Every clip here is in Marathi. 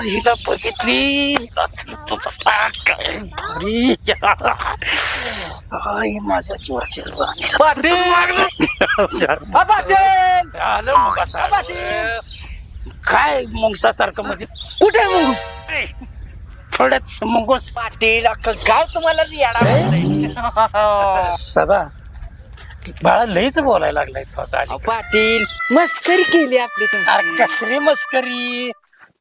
हिला बघितली आई माझ्या जीवाची आलं मुंगासारखं काय मुंगसासारखं मध्ये कुठे मुंग थोडंच मुंगूस पाटील अख्खं गाव तुम्हाला सदा बाळा लईच बोलायला लागलाय तो आता पाटील मस्करी केली आपली अरे कसली मस्करी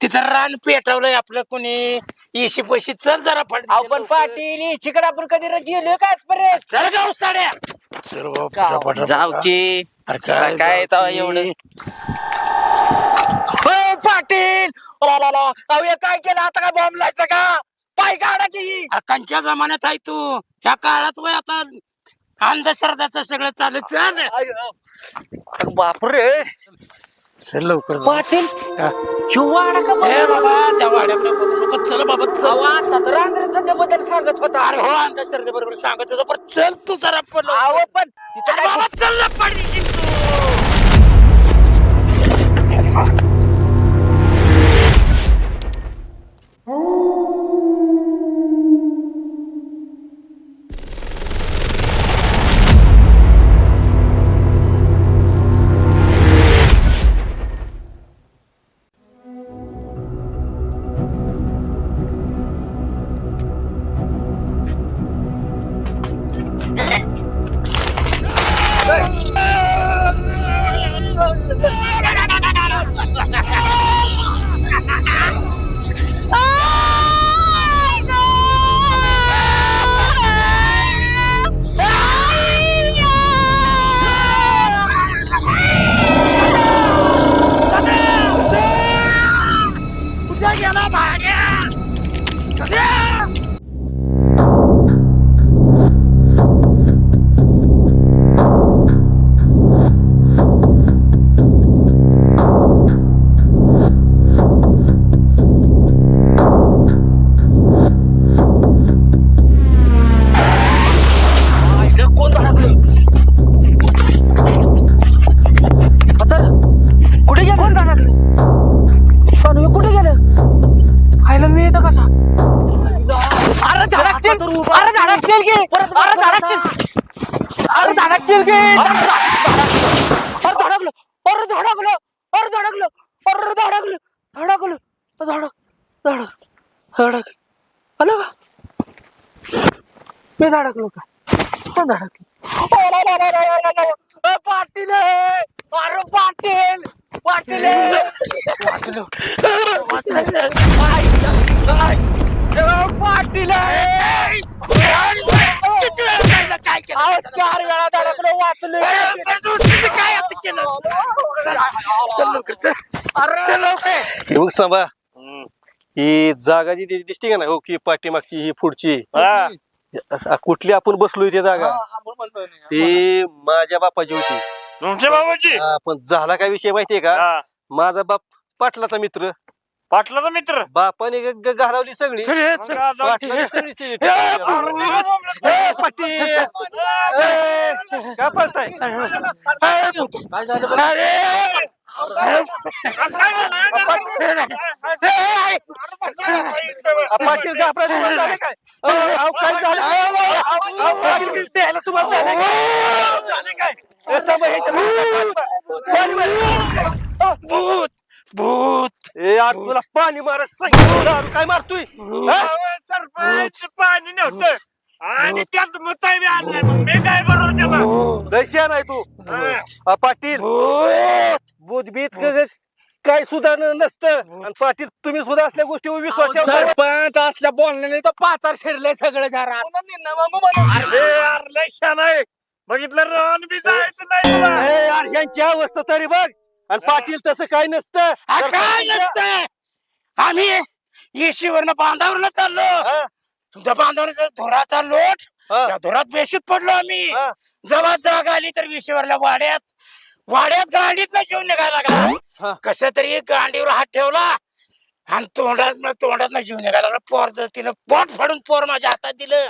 तिथं रान पेटवलंय आपलं कोणी इशी पैशी चल जरा आपण पाटील इकडे आपण कधी गेलो का आजपर्यंत चल गाव साड्या चल बाबा, जाऊ की अरे काय काय एवढं पाटील काय केलं आता काय बॉम्ब लायचं का पाय काढा की कंच्या जमान्यात आहे तू ह्या काळात वय आता अंधश्रद्धाचं सगळं चालू चल बापरे चल लवकर पाटील वाडा का बाबा त्या वाड्याकडे बघू नको चल बाबा चल अंधश्रद्धेबद्दल सांगत होता अरे हो अंधश्रद्धे बरोबर सांगत होतो पण चल तू जरा पण तिथं बाबा चल ना पडली मी धडकलो का पाटील अरे पाटील पाटील पाटील 4 वेळा धडकलो वाचलो मग सांभा ही जागा जी दिसते का ना हो की पाठीमागची ही पुढची कुठली आपण बसलोय त्या जागा ती माझ्या बापाची होती तुमच्या बाबाची पण झाला काय विषय माहितीये का माझा बाप पाटलाचा मित्र पाटलाचा मित्र बापाने घालवली सगळी पाटलाने सगळी सेवी पाटील काय पडताय काय झालं पाटील घाबरायला काय काय झालं तुम्हाला भूत भूत यार तुला पाणी मारत सांगितलं काय मारतोय सरपंच पाणी नव्हतं आणि त्यात मुताय बी आणलाय मग मी काय करू त्याला दैशिया नाही तू पाटील बुधबीत काय सुद्धा नसतं आणि पाटील तुम्ही सुद्धा असल्या गोष्टीवर विश्वास ठेवता सरपंच असल्या बोलण्याने तर पाचार शिरले सगळं नाही बघितलं रान बी जायचं नाही तुला. यांची अवस्था तरी बघ आणि पाटील तसं काय नसतं काय नसतं आम्ही येशीवरनं बांधावरनं चाललो त्या बांधावर धुराचा लोट त्या धुरात बेशुद्ध पडलो आम्ही जेव्हा जाग आली तर विशीवरल्या वाड्यात गांडीत जेवून निघायला लागला कस तरी गांडीवर हात ठेवला आणि तोंडात जीव निघायला लागला पोर तिनं पोट फाडून पोर माझ्या हातात दिलं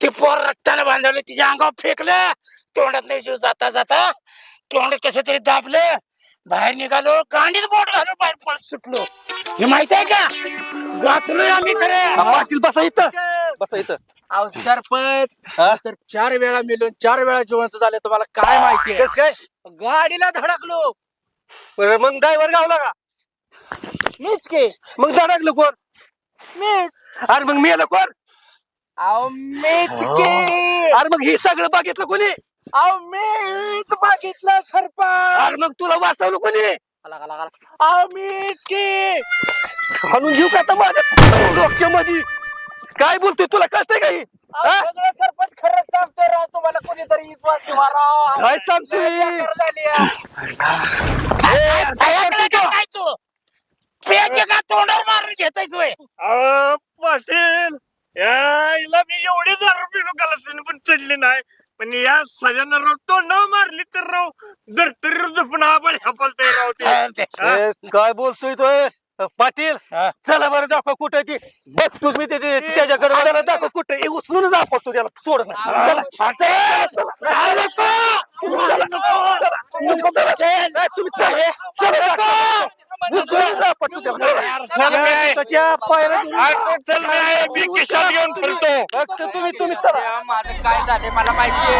ते पोर रक्ताने बांधवलं तिच्या अंगावर फेकलं तोंडात जीव जाता जाता तोंड कसं तरी दाबलं बाहेर निघालो गांडीत बोट घालून बाहेर पळत सुटलो. हे माहित आहे का वाचलोय आम्ही खरे. पाटील बसा इथं बसा इथं. अहो सरपंच हा? तर 4 वेळा मिळून 4 वेळा जिवंत झाले. तुम्हाला काय माहितीये? कस काय गाडीला धडकलो बरं, मग ड्रायव्हर गावला का? मीच की मग धडकलं कोण? मीच. अरे मग मेलं कोण? अहो मीच की अरे मग हे सगळं बघितलं कोणी? अहो मीच बघितलं सरपंच. अरे मग तुला वाचवलं कोणी? अहो मीच की. हाणून जीव का आता माझ्या डोक्यामध्ये? काय बोलतोय, तुला कळतंय काही? अहो, सगळं सरपंच खरंच सांगतोय राव. तुम्हाला कोणीतरी विश्वास ठेवा राव. काय सांगतोय? लय बेकार झाली आहे. ऐकलं का काय तू पेचे का तोंडावर मारून घेतायच वय. पाटील याला मी एवढी दारू पिलो गलासाने पण चढली नाही. पण या सगळ्यांना राव तोंडावर मारली तर राव जर तरी झोपून आबाळ हपलतोय राव ते. ए, काय बोलतोय तो? पाटील हा. चला बरं दाखव कुठे ती. बघ तुम्ही त्याच्याकडे त्याला दाखव कुठे उचलून दाखव तू त्याला सोड ना. चला. तुम्ही चला. चला, दाखव. उचलून दाखव तू त्याला. त्याच्या पायाला चल मी खिशात घेऊन फिरतो. फक्त तुम्ही चला. माझं काय झालंय मला माहितीये.